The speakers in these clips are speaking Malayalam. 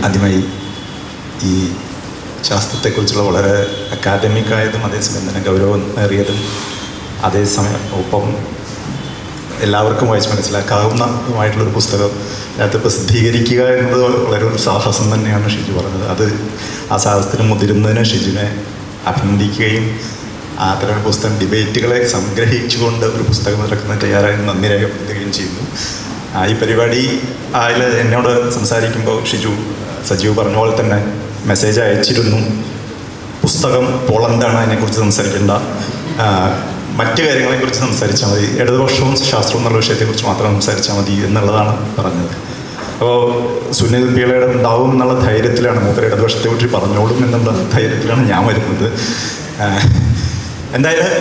ആദ്യമായി ഈ ശാസ്ത്രത്തെക്കുറിച്ചുള്ള വളരെ അക്കാദമിക്കായതും അതേസമയം തന്നെ ഗൗരവമേറിയതും അതേസമയം ഒപ്പം എല്ലാവർക്കും വായിച്ച് മനസ്സിലാക്കാവുന്നതുമായിട്ടുള്ളൊരു പുസ്തകം അതിനകത്ത് പ്രസിദ്ധീകരിക്കുക എന്നത് വളരെ ഒരു സാഹസം തന്നെയാണ് ഷിജു പറഞ്ഞത്. അത് ആ സാഹസത്തിന് മുതിരുന്നതിന് ഷിജുവിനെ അഭിനന്ദിക്കുകയും അത്തരം പുസ്തകം ഡിബേറ്റുകളെ സംഗ്രഹിച്ചുകൊണ്ട് ഒരു പുസ്തകം ഇറക്കുന്ന തയ്യാറായി നന്ദി രേഖപ്പെടുത്തുകയും ചെയ്യുന്നു. ഈ പരിപാടി അതിൽ എന്നോട് സംസാരിക്കുമ്പോൾ സജീവ് പറഞ്ഞ പോലെ തന്നെ മെസ്സേജ് അയച്ചിരുന്നു. പുസ്തകം പോളണ്ടാണ്, അതിനെക്കുറിച്ച് സംസാരിക്കേണ്ട, മറ്റു കാര്യങ്ങളെക്കുറിച്ച് സംസാരിച്ചാൽ മതി, ഇടതുപക്ഷവും ശാസ്ത്രവും എന്നുള്ള വിഷയത്തെക്കുറിച്ച് മാത്രം സംസാരിച്ചാൽ മതി എന്നുള്ളതാണ് പറഞ്ഞത്. അപ്പോൾ സുനിൽ പിള്ളയുടെ ഉണ്ടാവും എന്നുള്ള ധൈര്യത്തിലാണ്, മൂപ്പര് ഇടതുപക്ഷത്തെക്കുറിച്ച് പറഞ്ഞോളും എന്നുള്ള ധൈര്യത്തിലാണ് ഞാൻ വരുന്നത്. എന്തായാലും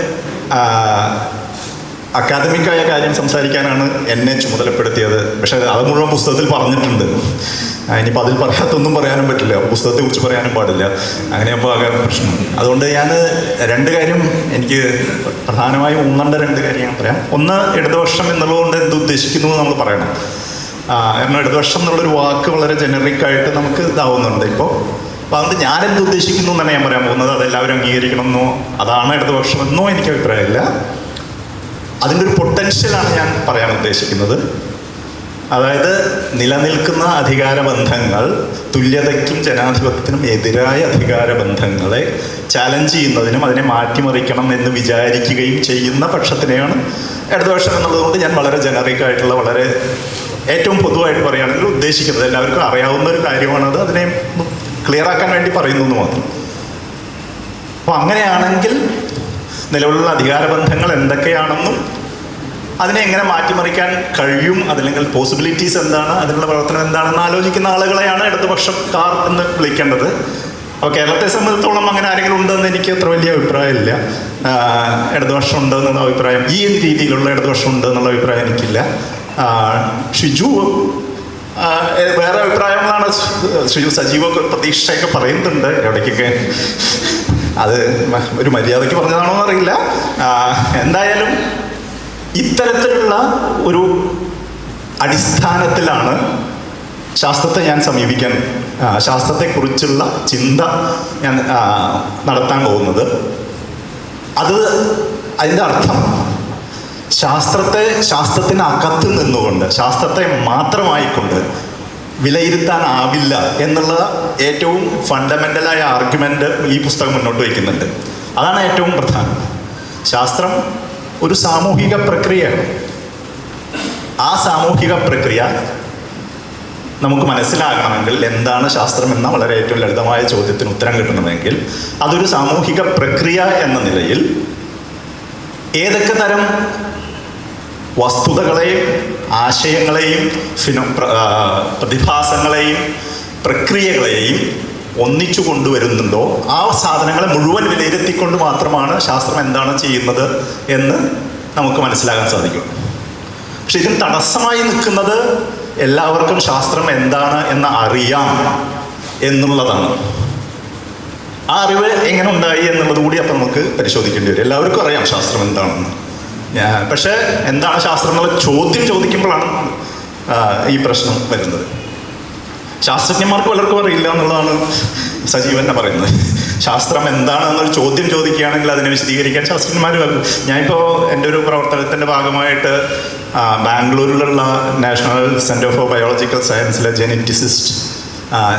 അക്കാദമിക്കായ കാര്യം സംസാരിക്കാനാണ് എന്നെ ചുമതലപ്പെടുത്തിയത്. പക്ഷേ അത് മുഴുവൻ പുസ്തകത്തിൽ പറഞ്ഞിട്ടുണ്ട്. ഇനിയിപ്പോൾ അതിൽ പറയാത്തൊന്നും പറയാനും പറ്റില്ല, പുസ്തകത്തെക്കുറിച്ച് പറയാനും പാടില്ല. അങ്ങനെയാകുമ്പോൾ ആകെ പ്രശ്നം. അതുകൊണ്ട് ഞാൻ രണ്ട് കാര്യം, എനിക്ക് പ്രധാനമായും ഊന്നേണ്ട രണ്ട് കാര്യം ഞാൻ പറയാം. ഒന്ന്, ഇടതുപക്ഷം എന്നുള്ളതുകൊണ്ട് എന്ത് ഉദ്ദേശിക്കുന്നു എന്ന് നമ്മൾ പറയണം. കാരണം ഇടതുപക്ഷം എന്നുള്ളൊരു വാക്ക് വളരെ ജനറിക്കായിട്ട് നമുക്ക് ഇതാവുന്നുണ്ട് ഇപ്പോൾ. അപ്പോൾ അതുകൊണ്ട് ഞാനെന്ത് ഉദ്ദേശിക്കുന്നു എന്നാണ് ഞാൻ പറയാൻ പോകുന്നത്. അതെല്ലാവരും അംഗീകരിക്കണമെന്നോ അതാണ് ഇടതുപക്ഷമെന്നോ എനിക്ക് അഭിപ്രായമില്ല. അതിൻ്റെ ഒരു പൊട്ടൻഷ്യലാണ് ഞാൻ പറയാൻ ഉദ്ദേശിക്കുന്നത്. അതായത് നിലനിൽക്കുന്ന അധികാരബന്ധങ്ങൾ, തുല്യതയ്ക്കും ജനാധിപത്യത്തിനും എതിരായ അധികാരബന്ധങ്ങളെ ചാലഞ്ച് ചെയ്യുന്നതിനും അതിനെ മാറ്റിമറിക്കണം എന്ന് വിചാരിക്കുകയും ചെയ്യുന്ന പക്ഷത്തിനെയാണ് ഇടതുപക്ഷം എന്നുള്ളതുകൊണ്ട് ഞാൻ വളരെ ജനറിക്കായിട്ടുള്ള, വളരെ ഏറ്റവും പൊതുവായിട്ട് പറയുകയാണെങ്കിൽ ഉദ്ദേശിക്കുന്നത്. എല്ലാവർക്കും അറിയാവുന്ന ഒരു കാര്യമാണത്. അതിനെ ക്ലിയറാക്കാൻ വേണ്ടി പറയുന്നു എന്ന് മാത്രം. അപ്പോൾ അങ്ങനെയാണെങ്കിൽ നിലവിലുള്ള അധികാരബന്ധങ്ങൾ എന്തൊക്കെയാണെന്നും അതിനെ എങ്ങനെ മാറ്റിമറിക്കാൻ കഴിയും, അതല്ലെങ്കിൽ പോസിബിലിറ്റീസ് എന്താണ്, അതിനുള്ള പ്രവർത്തനം എന്താണെന്ന് ആലോചിക്കുന്ന ആളുകളെയാണ് ഇടതുപക്ഷക്കാർ എന്ന് വിളിക്കേണ്ടത്. അപ്പോൾ കേരളത്തെ സംബന്ധിച്ചിടത്തോളം അങ്ങനെ ആരെങ്കിലും ഉണ്ടെന്ന് എനിക്ക് അത്ര വലിയ അഭിപ്രായമില്ല. ഇടതുപക്ഷം ഉണ്ട് എന്നുള്ള അഭിപ്രായം, ഈ രീതിയിലുള്ള ഇടതുപക്ഷം ഉണ്ട് എന്നുള്ള അഭിപ്രായം എനിക്കില്ല. ഷിജു വേറെ അഭിപ്രായങ്ങളാണ്. സജീവൊക്കെ പ്രതീക്ഷയൊക്കെ പറയുന്നുണ്ട് എവിടേക്കൊക്കെ. അത് ഒരു മര്യാദയ്ക്ക് പറഞ്ഞതാണോ എന്നറിയില്ല. എന്തായാലും ഇത്തരത്തിലുള്ള ഒരു അടിസ്ഥാനത്തിലാണ് ശാസ്ത്രത്തെ ഞാൻ സമീപിക്കാൻ, ശാസ്ത്രത്തെക്കുറിച്ചുള്ള ചിന്ത ഞാൻ നടത്താൻ പോകുന്നത്. അതിൻ്റെ അർത്ഥം ശാസ്ത്രത്തിനകത്ത് നിന്നുകൊണ്ട്, ശാസ്ത്രത്തെ മാത്രമായിക്കൊണ്ട് വിലയിരുത്താനാവില്ല എന്നുള്ള ഏറ്റവും ഫണ്ടമെൻ്റലായ ആർഗ്യുമെൻ്റ് ഈ പുസ്തകം മുന്നോട്ട് വയ്ക്കുന്നുണ്ട്. അതാണ് ഏറ്റവും പ്രധാനം. ശാസ്ത്രം ഒരു സാമൂഹിക പ്രക്രിയയാണ്. ആ സാമൂഹിക പ്രക്രിയ നമുക്ക് മനസ്സിലാകണമെങ്കിൽ, എന്താണ് ശാസ്ത്രം എന്ന വളരെ ഏറ്റവും ലളിതമായ ചോദ്യത്തിന് ഉത്തരം കിട്ടണമെങ്കിൽ, അതൊരു സാമൂഹിക പ്രക്രിയ എന്ന നിലയിൽ ഏതൊക്കെ തരം വസ്തുതകളെയും ആശയങ്ങളെയും പ്രതിഭാസങ്ങളെയും പ്രക്രിയകളെയും ഒന്നിച്ചു കൊണ്ടുവരുന്നുണ്ടോ, ആ സാധനങ്ങളെ മുഴുവൻ വിലയിരുത്തിക്കൊണ്ട് മാത്രമാണ് ശാസ്ത്രം എന്താണ് ചെയ്യുന്നത് എന്ന് നമുക്ക് മനസ്സിലാക്കാൻ സാധിക്കും. പക്ഷെ ഇതിന് തടസ്സമായി നിൽക്കുന്നത് എല്ലാവർക്കും ശാസ്ത്രം എന്താണ് എന്ന് അറിയാം എന്നുള്ളതാണ്. ആ അറിവ് എങ്ങനെ ഉണ്ടായി എന്നുള്ളത് കൂടി അപ്പം നമുക്ക് പരിശോധിക്കേണ്ടി വരും. എല്ലാവർക്കും അറിയാം ശാസ്ത്രം എന്താണെന്ന്. പക്ഷേ എന്താണ് ശാസ്ത്രം എന്നുള്ള ചോദ്യം ചോദിക്കുമ്പോഴാണ് ഈ പ്രശ്നം വരുന്നത്. ശാസ്ത്രജ്ഞന്മാർക്ക് പലർക്കും അറിയില്ല എന്നുള്ളതാണ് സജീവൻ തന്നെ പറയുന്നത്. ശാസ്ത്രം എന്താണെന്നൊരു ചോദ്യം ചോദിക്കുകയാണെങ്കിൽ അതിനെ വിശദീകരിക്കാൻ ശാസ്ത്രജ്ഞന്മാർ വരും. ഞാനിപ്പോൾ എൻ്റെ ഒരു പ്രവർത്തനത്തിൻ്റെ ഭാഗമായിട്ട് ബാംഗ്ലൂരിലുള്ള നാഷണൽ സെൻറ്റർ ഫോർ ബയോളജിക്കൽ സയൻസിലെ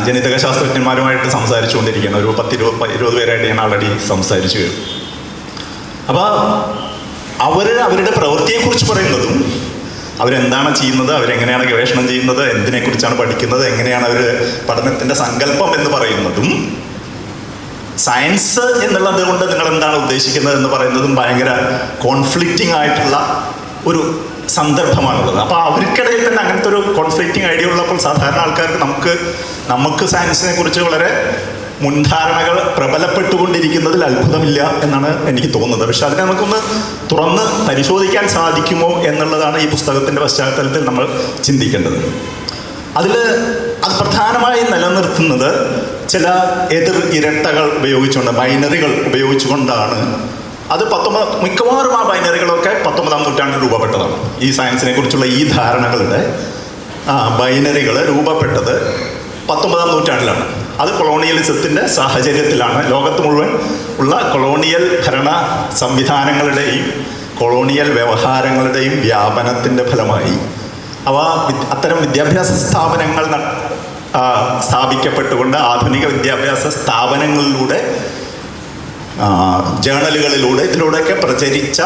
ജനിതക ശാസ്ത്രജ്ഞന്മാരുമായിട്ട് സംസാരിച്ചുകൊണ്ടിരിക്കുകയാണ്. ഒരു 10-20 പേരായിട്ട് ഞാൻ ആൾറെഡി സംസാരിച്ചു കഴിഞ്ഞു. അപ്പോൾ അവരുടെ പ്രവൃത്തിയെക്കുറിച്ച് പറയുന്നതും, അവരെന്താണ് ചെയ്യുന്നത്, അവരെങ്ങനെയാണ് ഗവേഷണം ചെയ്യുന്നത്, എന്തിനെക്കുറിച്ചാണ് പഠിക്കുന്നത്, എങ്ങനെയാണ് അവർ പഠനത്തിൻ്റെ സങ്കല്പം എന്ന് പറയുന്നതും, സയൻസ് എന്നുള്ളത് കൊണ്ട് നിങ്ങൾ എന്താണ് ഉദ്ദേശിക്കുന്നത് എന്ന് പറയുന്നതും ഭയങ്കര കോൺഫ്ലിക്റ്റിംഗ് ആയിട്ടുള്ള ഒരു സന്ദർഭമാണുള്ളത്. അപ്പോൾ അവർക്കിടയിൽ തന്നെ അങ്ങനത്തെ ഒരു കോൺഫ്ലിക്റ്റിംഗ് ഐഡിയ ഉള്ളപ്പോൾ സാധാരണ ആൾക്കാർക്ക് നമുക്ക് സയൻസിനെ കുറിച്ച് വളരെ മുൻധാരണകൾ പ്രബലപ്പെട്ടുകൊണ്ടിരിക്കുന്നതിൽ അത്ഭുതമില്ല എന്നാണ് എനിക്ക് തോന്നുന്നത്. പക്ഷെ അതിനെ നമുക്കൊന്ന് തുറന്ന് പരിശോധിക്കാൻ സാധിക്കുമോ എന്നുള്ളതാണ് ഈ പുസ്തകത്തിൻ്റെ പശ്ചാത്തലത്തിൽ നമ്മൾ ചിന്തിക്കേണ്ടത്. അത് പ്രധാനമായി നിലനിർത്തുന്നത് ചില ഇരട്ടകൾ ഉപയോഗിച്ചുകൊണ്ട്, ബൈനറികൾ ഉപയോഗിച്ചുകൊണ്ടാണ്. അത് മിക്കവാറും ആ ബൈനറികളൊക്കെ 19-ാം നൂറ്റാണ്ടിൽ രൂപപ്പെട്ടതാണ്. ഈ സയൻസിനെ കുറിച്ചുള്ള ഈ ധാരണകളുടെ ബൈനറികൾ രൂപപ്പെട്ടത് 19-ാം നൂറ്റാണ്ടിലാണ്. അത് കൊളോണിയലിസത്തിൻ്റെ സാഹചര്യത്തിലാണ്. ലോകത്ത് മുഴുവൻ ഉള്ള കൊളോണിയൽ ഭരണ സംവിധാനങ്ങളുടെയും കൊളോണിയൽ വ്യവഹാരങ്ങളുടെയും വ്യാപനത്തിൻ്റെ ഫലമായി അത്തരം വിദ്യാഭ്യാസ സ്ഥാപനങ്ങൾ സ്ഥാപിക്കപ്പെട്ടുകൊണ്ട് ആധുനിക വിദ്യാഭ്യാസ സ്ഥാപനങ്ങളിലൂടെ, ജേണലുകളിലൂടെ, ഇതിലൂടെയൊക്കെ പ്രചരിച്ച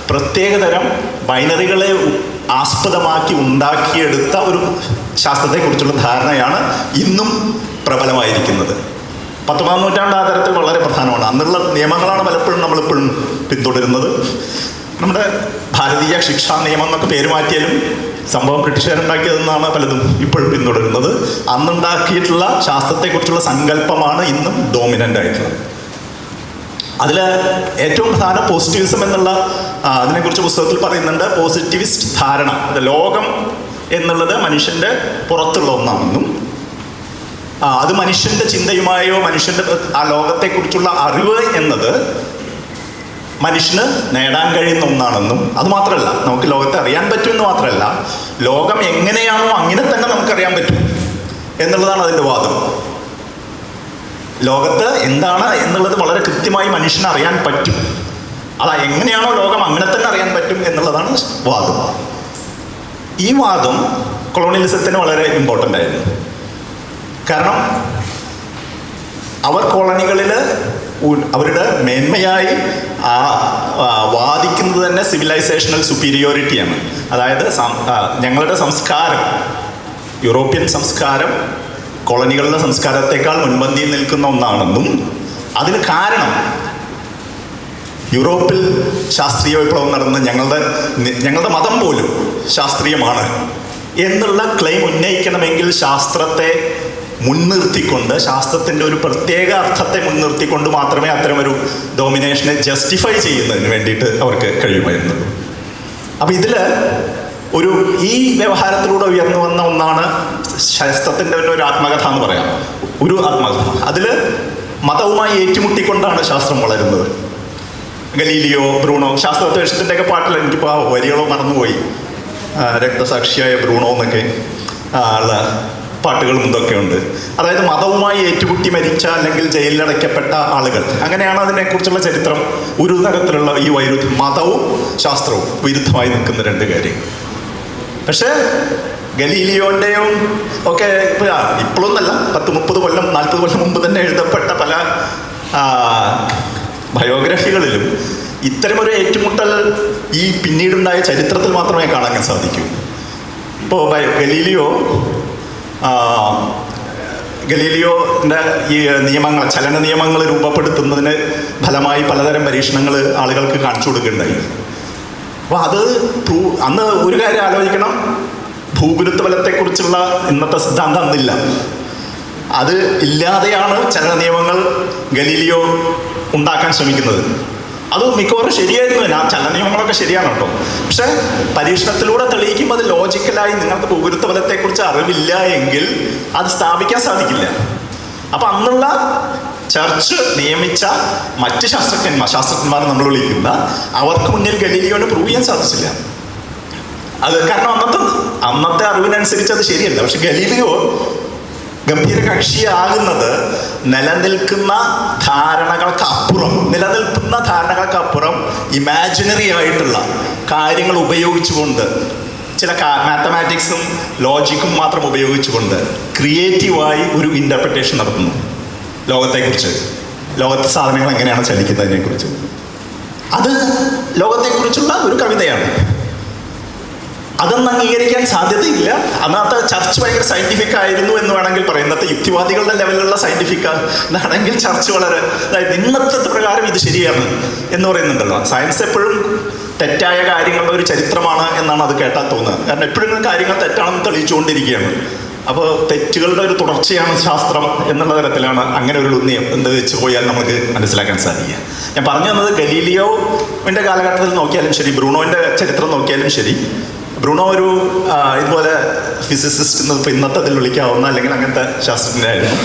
പ്രത്യേകതരം ബൈനറികളെ ആസ്പദമാക്കി ഉണ്ടാക്കിയെടുത്ത ഒരു ശാസ്ത്രത്തെക്കുറിച്ചുള്ള ധാരണയാണ് ഇന്നും പ്രബലമായിരിക്കുന്നത്. 19-ാം നൂറ്റാണ്ട് ആ തരത്തിൽ വളരെ പ്രധാനമാണ്. അന്നുള്ള നിയമങ്ങളാണ് പലപ്പോഴും നമ്മളിപ്പോഴും പിന്തുടരുന്നത്. നമ്മുടെ ഭാരതീയ ശിക്ഷാ നിയമം എന്നൊക്കെ പേര് മാറ്റിയാലും സംഭവം ബ്രിട്ടീഷുകാരുണ്ടാക്കിയതെന്നാണ് പലതും ഇപ്പോഴും പിന്തുടരുന്നത്. അന്നുണ്ടാക്കിയിട്ടുള്ള ശാസ്ത്രത്തെക്കുറിച്ചുള്ള സങ്കല്പമാണ് ഇന്നും ഡോമിനൻ്റ് ആയിട്ടുള്ളത്. അതിൽ ഏറ്റവും പ്രധാന പോസിറ്റിവിസം എന്നുള്ള അതിനെക്കുറിച്ച് പുസ്തകത്തിൽ പറയുന്നുണ്ട്. പോസിറ്റിവിസ്റ്റ് ധാരണ, ലോകം എന്നുള്ളത് മനുഷ്യൻ്റെ പുറത്തുള്ള ഒന്നാണെന്നും അത് മനുഷ്യൻ്റെ ചിന്തയുമായോ മനുഷ്യൻ്റെ ആ ലോകത്തെക്കുറിച്ചുള്ള അറിവ് എന്നത് മനുഷ്യന് നേടാൻ കഴിയുന്ന ഒന്നാണെന്നും, അതുമാത്രമല്ല നമുക്ക് ലോകത്തെ അറിയാൻ പറ്റുമെന്ന് മാത്രമല്ല, ലോകം എങ്ങനെയാണോ അങ്ങനെ തന്നെ നമുക്കറിയാൻ പറ്റും എന്നുള്ളതാണ് അതിൻ്റെ വാദം. ലോകത്ത് എന്താണ് എന്നുള്ളത് വളരെ കൃത്യമായി മനുഷ്യന് അറിയാൻ പറ്റും. അതാ എങ്ങനെയാണോ ലോകം അങ്ങനെ തന്നെ അറിയാൻ പറ്റും എന്നുള്ളതാണ് വാദം. ഈ വാദം കൊളോണിയലിസത്തിന് വളരെ ഇമ്പോർട്ടൻ്റ് ആയിരുന്നു. കാരണം അവർ കോളനികളിൽ അവരുടെ മേന്മയായി വാദിക്കുന്നത് തന്നെ സിവിലൈസേഷണൽ സുപ്പീരിയോറിറ്റിയാണ്. അതായത് ഞങ്ങളുടെ സംസ്കാരം, യൂറോപ്യൻ സംസ്കാരം കോളനികളുടെ സംസ്കാരത്തെക്കാൾ മുൻപന്തിയിൽ നിൽക്കുന്ന ഒന്നാണെന്നും അതിന് കാരണം യൂറോപ്പിൽ ശാസ്ത്രീയ വിപ്ലവം നടന്ന് ഞങ്ങളുടെ മതം പോലും ശാസ്ത്രീയമാണ് എന്നുള്ള ക്ലെയിം ഉന്നയിക്കണമെങ്കിൽ ശാസ്ത്രത്തെ മുൻനിർത്തിക്കൊണ്ട്, ശാസ്ത്രത്തിൻ്റെ ഒരു പ്രത്യേക അർത്ഥത്തെ മുൻനിർത്തിക്കൊണ്ട് മാത്രമേ അത്തരമൊരു ഡോമിനേഷനെ ജസ്റ്റിഫൈ ചെയ്യുന്നതിന് വേണ്ടിയിട്ട് അവർക്ക് കഴിയുമായിരുന്നുള്ളൂ. അപ്പം ഇതിൽ ഈ വ്യവഹാരത്തിലൂടെ ഉയർന്നു വന്ന ഒന്നാണ് ശാസ്ത്രത്തിൻ്റെ ഒരു ആത്മകഥ എന്ന് പറയാം. ഒരു ആത്മകഥ. അതിൽ മതവുമായി ഏറ്റുമുട്ടിക്കൊണ്ടാണ് ശാസ്ത്രം വളരുന്നത്. ഗലീലിയോ, ബ്രൂണോ, ശാസ്ത്രത്വേഷത്തിൻ്റെ ഒക്കെ പാട്ടിൽ എനിക്കിപ്പോൾ ആ വരികളോ മറന്നുപോയി, രക്തസാക്ഷിയായ ബ്രൂണോ എന്നൊക്കെ ഉള്ള പാട്ടുകളും ഇതൊക്കെ ഉണ്ട്. അതായത് മതവുമായി ഏറ്റുമുട്ടി മരിച്ച അല്ലെങ്കിൽ ജയിലിലടയ്ക്കപ്പെട്ട ആളുകൾ, അങ്ങനെയാണ് അതിനെക്കുറിച്ചുള്ള ചരിത്രം. ഒരു തരത്തിലുള്ള ഈ വൈരുദ്ധ്യം, മതവും ശാസ്ത്രവും വിരുദ്ധമായി നിൽക്കുന്ന രണ്ട് കാര്യങ്ങൾ. പക്ഷേ ഗലീലിയോൻ്റെയും ഒക്കെ ഇപ്പോഴൊന്നല്ല, 10-30 കൊല്ലം 40 കൊല്ലം മുമ്പ് തന്നെ എഴുതപ്പെട്ട പല ബയോഗ്രഫികളിലും ഇത്തരമൊരു ഏറ്റുമുട്ടൽ ഈ പിന്നീടുണ്ടായ ചരിത്രത്തിൽ മാത്രമേ കാണാൻ സാധിക്കൂ. ഇപ്പോൾ ഗലീലിയോൻ്റെ ഈ നിയമങ്ങൾ, ചലന നിയമങ്ങൾ രൂപപ്പെടുത്തുന്നതിന് ഫലമായി പലതരം പരീക്ഷണങ്ങൾ ആളുകൾക്ക് കാണിച്ചു കൊടുക്കുകയുണ്ടായി. അപ്പോൾ അന്ന് ഒരു കാര്യം ആലോചിക്കണം, ഭൂഗുരുത്വ ബലത്തെക്കുറിച്ചുള്ള ഇന്നത്തെ സിദ്ധാന്തം അന്നില്ല. അത് ഇല്ലാതെയാണ് ചലന നിയമങ്ങൾ ഗലീലിയോ ഉണ്ടാക്കാൻ ശ്രമിക്കുന്നത്. അത് മിക്കവാറും ശരിയായിരുന്നു. ചലന നിയമങ്ങളൊക്കെ ശരിയാണ് കേട്ടോ. പക്ഷെ പരീക്ഷണത്തിലൂടെ തെളിയിക്കുമ്പോൾ അത് ലോജിക്കലായി നിങ്ങൾക്ക് ഭൂഗുരുത്വ ബലത്തെക്കുറിച്ച് അറിവില്ല എങ്കിൽ അത് സ്ഥാപിക്കാൻ സാധിക്കില്ല. അപ്പം അന്നുള്ള ചർച്ച് നിയമിച്ച മറ്റ് ശാസ്ത്രജ്ഞന്മാർ നമ്മൾ വിളിക്കുന്ന അവർക്ക് മുന്നിൽ ഗലീലിയോനെ പ്രൂവ് ചെയ്യാൻ സാധിച്ചില്ല. അത് കാരണം അന്നത്തെ അറിവിനനുസരിച്ച് അത് ശരിയല്ല. പക്ഷെ ഗലീലിയോ ഗംഭീര കക്ഷിയാകുന്നത് നിലനിൽക്കുന്ന ധാരണകൾക്കപ്പുറം ഇമാജിനറി ആയിട്ടുള്ള കാര്യങ്ങൾ ഉപയോഗിച്ചുകൊണ്ട്, ചില മാത്തമാറ്റിക്സും ലോജിക്കും മാത്രം ഉപയോഗിച്ചുകൊണ്ട് ക്രിയേറ്റീവായി ഒരു ഇൻ്റർപ്രിട്ടേഷൻ നടത്തുന്നു ലോകത്തെക്കുറിച്ച്. ലോകത്തെ സാധനങ്ങൾ എങ്ങനെയാണ് ചലിക്കുന്നതിനെക്കുറിച്ച്. അത് ലോകത്തെക്കുറിച്ചുള്ള ഒരു കവിതയാണ്. അതൊന്നും അംഗീകരിക്കാൻ സാധ്യതയില്ല. അന്നത്തെ ചർച്ച് ഭയങ്കര സയൻറ്റിഫിക് ആയിരുന്നു എന്ന് വേണമെങ്കിൽ പറയാം. ഇന്നത്തെ യുക്തിവാദികളുടെ ലെവലിലുള്ള സയൻറ്റിഫിക് എന്നാണെങ്കിൽ ചർച്ച് വളരെ, അതായത് ഇന്നത്തെ പ്രകാരം ഇത് ശരിയാണ് എന്ന് പറയുന്നുണ്ടല്ലോ. സയൻസ് എപ്പോഴും തെറ്റായ കാര്യങ്ങളുടെ ഒരു ചരിത്രമാണ് എന്നാണ് അത് കേട്ടാൽ തോന്നുന്നത്. കാരണം എപ്പോഴും കാര്യങ്ങൾ തെറ്റാണെന്ന് തെളിയിച്ചുകൊണ്ടിരിക്കുകയാണ്. അപ്പോൾ തെറ്റുകളുടെ ഒരു തുടർച്ചയാണ് ശാസ്ത്രം എന്നുള്ള തരത്തിലാണ് അങ്ങനെ ഒരു എന്ത് വെച്ച് പോയാൽ നമുക്ക് മനസ്സിലാക്കാൻ സാധിക്കുക. ഞാൻ പറഞ്ഞു തന്നത് ഗലീലിയോവിൻ്റെ കാലഘട്ടത്തിൽ നോക്കിയാലും ശരി, ബ്രൂണോൻ്റെ ചരിത്രം നോക്കിയാലും ശരി, ബ്രൂണോ ഒരു ഇതുപോലെ ഫിസിസിസ്റ്റ് എന്ന് ഇന്നത്തെ വിളിക്കാവുന്ന അല്ലെങ്കിൽ അങ്ങനത്തെ ശാസ്ത്രജ്ഞനായിരുന്നു.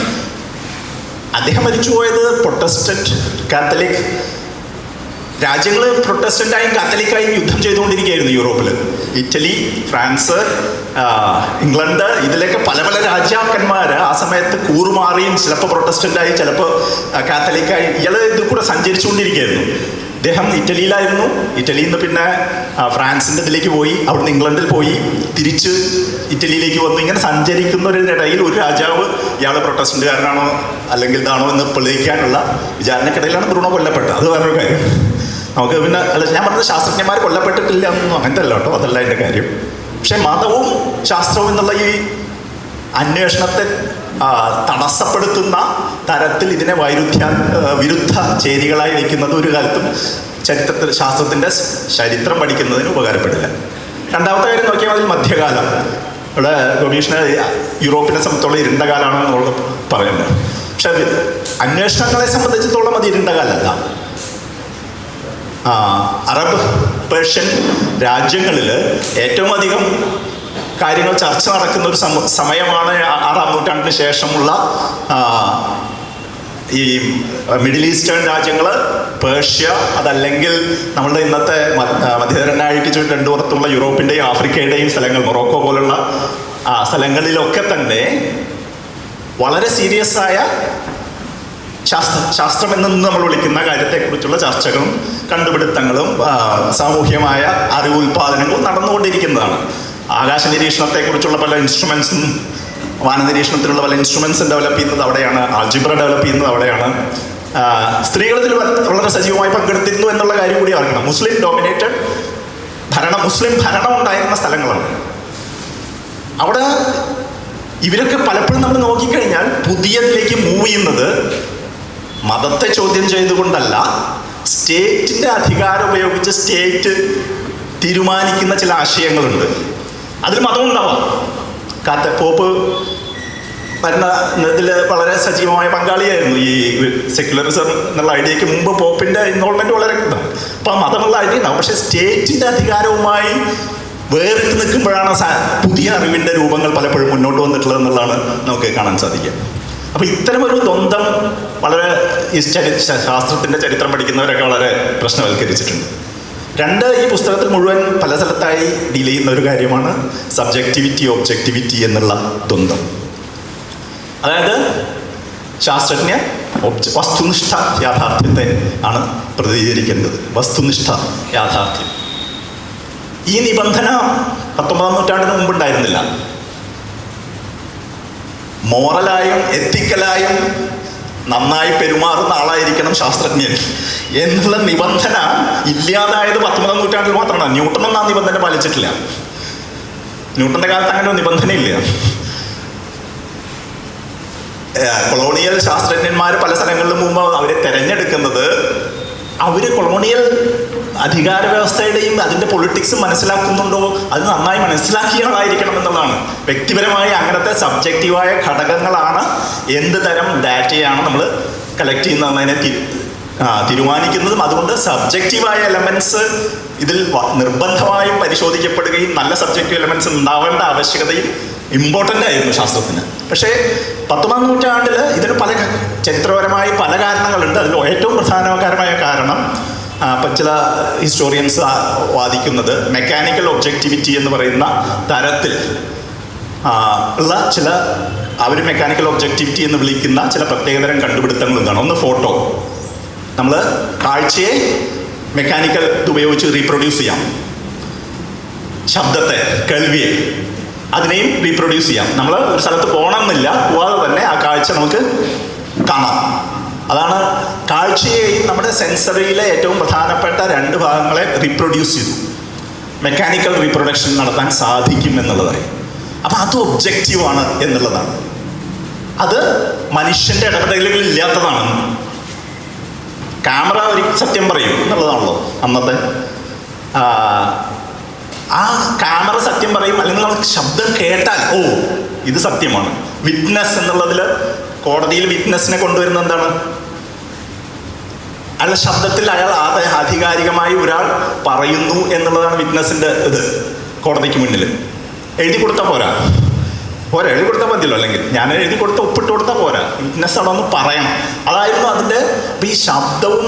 അദ്ദേഹം മരിച്ചുപോയത് പ്രൊട്ടസ്റ്റന്റ് കാത്തലിക് രാജ്യങ്ങൾ പ്രൊട്ടസ്റ്റന്റായും കാത്തലിക്കായും യുദ്ധം ചെയ്തുകൊണ്ടിരിക്കുകയായിരുന്നു യൂറോപ്പിൽ. ഇറ്റലി, ഫ്രാൻസ്, ഇംഗ്ലണ്ട്, ഇതിലൊക്കെ പല പല രാജാക്കന്മാർ ആ സമയത്ത് കൂറുമാറിയും ചിലപ്പോൾ പ്രൊട്ടസ്റ്റന്റായി ചിലപ്പോൾ കാത്തലിക്കായി ഇയാൾ ഇതിൽ കൂടെ സഞ്ചരിച്ചുകൊണ്ടിരിക്കുകയായിരുന്നു. അദ്ദേഹം ഇറ്റലിയിലായിരുന്നു. ഇറ്റലിയിൽ നിന്ന് പിന്നെ ഫ്രാൻസിൻ്റെ ഇതിലേക്ക് പോയി, അവിടുന്ന് ഇംഗ്ലണ്ടിൽ പോയി, തിരിച്ച് ഇറ്റലിയിലേക്ക് വന്നു. ഇങ്ങനെ സഞ്ചരിക്കുന്നവരിടയിൽ ഒരു രാജാവ് ഇയാൾ പ്രൊട്ടസ്റ്റന്റുകാരനാണോ അല്ലെങ്കിൽ ഇതാണോ എന്ന് തെളിയിക്കാനുള്ള വിചാരണക്കിടയിലാണ് ബ്രൂണോ കൊല്ലപ്പെട്ടത്. അത് വേറൊരു കാര്യം. നമുക്ക് പിന്നെ അല്ല, ഞാൻ പറഞ്ഞത് ശാസ്ത്രജ്ഞന്മാർ കൊല്ലപ്പെട്ടിട്ടില്ല എന്നൊന്നും അങ്ങനത്തെ അല്ല കേട്ടോ, അതല്ല എൻ്റെ കാര്യം. പക്ഷെ മതവും ശാസ്ത്രവും എന്നുള്ള ഈ അന്വേഷണത്തെ തടസ്സപ്പെടുത്തുന്ന തരത്തിൽ ഇതിനെ വിരുദ്ധ ചേരികളായി വയ്ക്കുന്നത് ഒരു കാലത്തും ശാസ്ത്രത്തിൻ്റെ ചരിത്രം പഠിക്കുന്നതിന് ഉപകാരപ്പെടില്ല. രണ്ടാമത്തെ കാര്യം നോക്കിയാൽ അതിൽ മധ്യകാലം. ഇവിടെ ഗവേഷണ യൂറോപ്പിനെ സംബന്ധിച്ചോളം ഇരുണ്ട കാലമാണെന്നുള്ളത് പറയുന്നത്. പക്ഷെ അത് അന്വേഷണങ്ങളെ സംബന്ധിച്ചിടത്തോളം അത് ഇരുണ്ട കാലമല്ല. അറബ് പേർഷ്യൻ രാജ്യങ്ങളിൽ ഏറ്റവും അധികം കാര്യങ്ങൾ ചർച്ച നടക്കുന്ന ഒരു സമയമാണ് 6-ാം നൂറ്റാണ്ടിന് ശേഷമുള്ള ഈ മിഡിൽ ഈസ്റ്റേൺ രാജ്യങ്ങൾ, പേർഷ്യ, അതല്ലെങ്കിൽ നമ്മളുടെ ഇന്നത്തെ മധ്യധരനാഴിക്ക് ചുറ്റും രണ്ടു പുറത്തുള്ള യൂറോപ്പിൻ്റെയും ആഫ്രിക്കയുടെയും സ്ഥലങ്ങൾ, മൊറോക്കോ പോലുള്ള സ്ഥലങ്ങളിലൊക്കെ തന്നെ വളരെ സീരിയസ് ആയ ശാസ്ത്രമെന്ന് നമ്മൾ വിളിക്കുന്ന കാര്യത്തെക്കുറിച്ചുള്ള ചർച്ചകളും കണ്ടുപിടുത്തങ്ങളും സാമൂഹ്യമായ അറിവുൽപാദനങ്ങളും നടന്നുകൊണ്ടിരിക്കുന്നതാണ്. ആകാശ നിരീക്ഷണത്തെക്കുറിച്ചുള്ള പല ഇൻസ്ട്രുമെൻസും, വാനനിരീക്ഷണത്തിലുള്ള പല ഇൻസ്ട്രുമെൻസും ഡെവലപ്പ് ചെയ്യുന്നത് അവിടെയാണ്. ആൾജിബ്ര ഡെവലപ്പ് ചെയ്യുന്നത് അവിടെയാണ്. സ്ത്രീകൾ ഇതിൽ വളരെ സജീവമായി പങ്കെടുത്തിരുന്നു എന്നുള്ള കാര്യം കൂടി അറിയണം. മുസ്ലിം ഡോമിനേറ്റഡ് മുസ്ലിം ഭരണം ഉണ്ടായിരുന്ന സ്ഥലങ്ങളാണ്. അവിടെ ഇവരൊക്കെ പലപ്പോഴും നമ്മൾ നോക്കിക്കഴിഞ്ഞാൽ പുതിയതിലേക്ക് മൂവ് ചെയ്യുന്നത് മതത്തെ ചോദ്യം ചെയ്തുകൊണ്ടല്ല, സ്റ്റേറ്റിൻ്റെ അധികാരം ഉപയോഗിച്ച് സ്റ്റേറ്റ് തീരുമാനിക്കുന്ന ചില ആശയങ്ങളുണ്ട്. അതിൽ മതം ഉണ്ടാവാം. പോപ്പ് വരുന്ന ഇതിൽ വളരെ സജീവമായ പങ്കാളിയായിരുന്നു. ഈ സെക്യുലറിസം എന്നുള്ള ഐഡിയയ്ക്ക് മുമ്പ് പോപ്പിൻ്റെ ഇൻവോൾവ്മെൻറ്റ് വളരെ ഉണ്ടാവും. അപ്പോൾ ആ മതമുള്ള ഐഡിയ ഉണ്ടാവും. പക്ഷേ സ്റ്റേറ്റിൻ്റെ അധികാരവുമായി വേറിട്ട് നിൽക്കുമ്പോഴാണ് പുതിയ അറിവിൻ്റെ രൂപങ്ങൾ പലപ്പോഴും മുന്നോട്ട് വന്നിട്ടുള്ളത് എന്നുള്ളതാണ് നമുക്ക് കാണാൻ സാധിക്കുക. അപ്പോൾ ഇത്തരമൊരു ദ്വന്ദ്ം വളരെ ഈ ശാസ്ത്രത്തിൻ്റെ ചരിത്രം പഠിക്കുന്നവരൊക്കെ വളരെ പ്രശ്നവൽക്കരിച്ചിട്ടുണ്ട്. രണ്ട്, ഈ പുസ്തകത്തിൽ മുഴുവൻ പല സ്ഥലത്തായി ഡീൽ ചെയ്യുന്ന ഒരു കാര്യമാണ് സബ്ജക്റ്റിവിറ്റി, ഒബ്ജക്റ്റിവിറ്റി എന്നുള്ള ദ്വന്ദ്ം. അതായത് ശാസ്ത്രജ്ഞ വസ്തുനിഷ്ഠ യാഥാർത്ഥ്യത്തെ ആണ് പ്രതിനിധീകരിക്കുന്നത്. വസ്തുനിഷ്ഠ യാഥാർത്ഥ്യം. ഈ നിബന്ധന 19-ാം നൂറ്റാണ്ടിന് മുമ്പുണ്ടായിരുന്നില്ല. മോറലായും എത്തിക്കലായും നന്നായി പെരുമാറുന്ന ആളായിരിക്കണം ശാസ്ത്രജ്ഞൻ എന്നുള്ള നിബന്ധന ഇല്ലാതായത് 19-ാം നൂറ്റാണ്ടിൽ മാത്രമാണ്. ന്യൂട്ടണൊന്നും ആ നിബന്ധന പാലിച്ചിട്ടില്ല. ന്യൂട്ടന്റെ കാലത്ത് അങ്ങനെ ഒരു നിബന്ധനയില്ല. കൊളോണിയൽ ശാസ്ത്രജ്ഞന്മാർ പല സ്ഥലങ്ങളിലും മുമ്പ് അവരെ തിരഞ്ഞെടുക്കുന്നത് അവർ കൊളോണിയൽ അധികാര വ്യവസ്ഥയുടെയും അതിൻ്റെ പൊളിറ്റിക്സും മനസ്സിലാക്കുന്നുണ്ടോ, അത് നന്നായി മനസ്സിലാക്കിയ ആളായിരിക്കണം എന്നുള്ളതാണ്. വ്യക്തിപരമായി അങ്ങനത്തെ സബ്ജക്റ്റീവായ ഘടകങ്ങളാണ് എന്ത് തരം ഡാറ്റയാണ് നമ്മൾ കളക്ട് ചെയ്യുന്നതിനെ തീരുമാനിക്കുന്നതും. അതുകൊണ്ട് സബ്ജക്റ്റീവായ എലമെൻറ്റ്സ് ഇതിൽ നിർബന്ധമായും പരിശോധിക്കപ്പെടുകയും നല്ല സബ്ജക്റ്റീവ് എലമെൻറ്റ്സ് ഉണ്ടാവേണ്ട ആവശ്യകതയും ഇമ്പോർട്ടൻ്റ് ആയിരുന്നു ശാസ്ത്രത്തിന്. പക്ഷേ 19-ാം നൂറ്റാണ്ടിൽ ഇതിന് പല ചരിത്രപരമായി പല കാരണങ്ങളുണ്ട്. അതിൽ ഏറ്റവും പ്രധാനകരമായ കാരണം ചില ഹിസ്റ്റോറിയൻസ് വാദിക്കുന്നത് മെക്കാനിക്കൽ ഒബ്ജക്റ്റിവിറ്റി എന്ന് പറയുന്ന തരത്തിൽ ഉള്ള ചില അവർ മെക്കാനിക്കൽ ഒബ്ജക്റ്റിവിറ്റി എന്ന് വിളിക്കുന്ന ചില പ്രത്യേകതരം കണ്ടുപിടുത്തങ്ങൾ എന്താണ്. ഒന്ന്, ഫോട്ടോ. നമ്മൾ കാഴ്ചയെ മെക്കാനിക്കൽ ഉപയോഗിച്ച് റീപ്രൊഡ്യൂസ് ചെയ്യാം. ശബ്ദത്തെ, കേൾവിയെ, അതിനെയും റീപ്രൊഡ്യൂസ് ചെയ്യാം. നമ്മൾ ഒരു സ്ഥലത്ത് പോകണമെന്നില്ല, പോവാതെ തന്നെ ആ കാഴ്ച നമുക്ക് കാണാം. അതാണ് കാഴ്ചയെയും നമ്മുടെ സെൻസറിയിലെ ഏറ്റവും പ്രധാനപ്പെട്ട രണ്ട് ഭാഗങ്ങളെ റീപ്രൊഡ്യൂസ് ചെയ്തു. മെക്കാനിക്കൽ റീപ്രൊഡക്ഷൻ നടത്താൻ സാധിക്കും എന്നുള്ളതായി. അപ്പം അത് ഒബ്ജക്റ്റീവാണ് എന്നുള്ളതാണ്. അത് മനുഷ്യൻ്റെ ഇടപെടലുകൾ ഇല്ലാത്തതാണ്. ക്യാമറ ഒരു സത്യം പറയും എന്നുള്ളതാണല്ലോ അന്നത്തെ. ആ ക്യാമറ സത്യം പറയും, അല്ലെങ്കിൽ നമുക്ക് ശബ്ദം കേട്ടാൽ ഓ ഇത് സത്യമാണ്. വിറ്റ്നസ് എന്നുള്ളതിൽ കോടതിയിൽ വിറ്റ്നസിനെ കൊണ്ടുവരുന്നത് എന്താണ്? അയാളുടെ ശബ്ദത്തിൽ അയാൾ ആധികാരികമായി ഒരാൾ പറയുന്നു എന്നുള്ളതാണ് വിറ്റ്നസിൻ്റെ ഇത്. കോടതിക്ക് മുന്നിൽ എഴുതി കൊടുത്താൽ പോരാ, പോരാ, എഴുതി കൊടുത്താൽ മതിയല്ലോ. അല്ലെങ്കിൽ ഞാൻ എഴുതി കൊടുത്ത ഒപ്പിട്ട് കൊടുത്താൽ പോരാ, വിറ്റ്നസ് ആണോന്ന് പറയണം. അതായിരുന്നു അതിൻ്റെ. ഈ ശബ്ദവും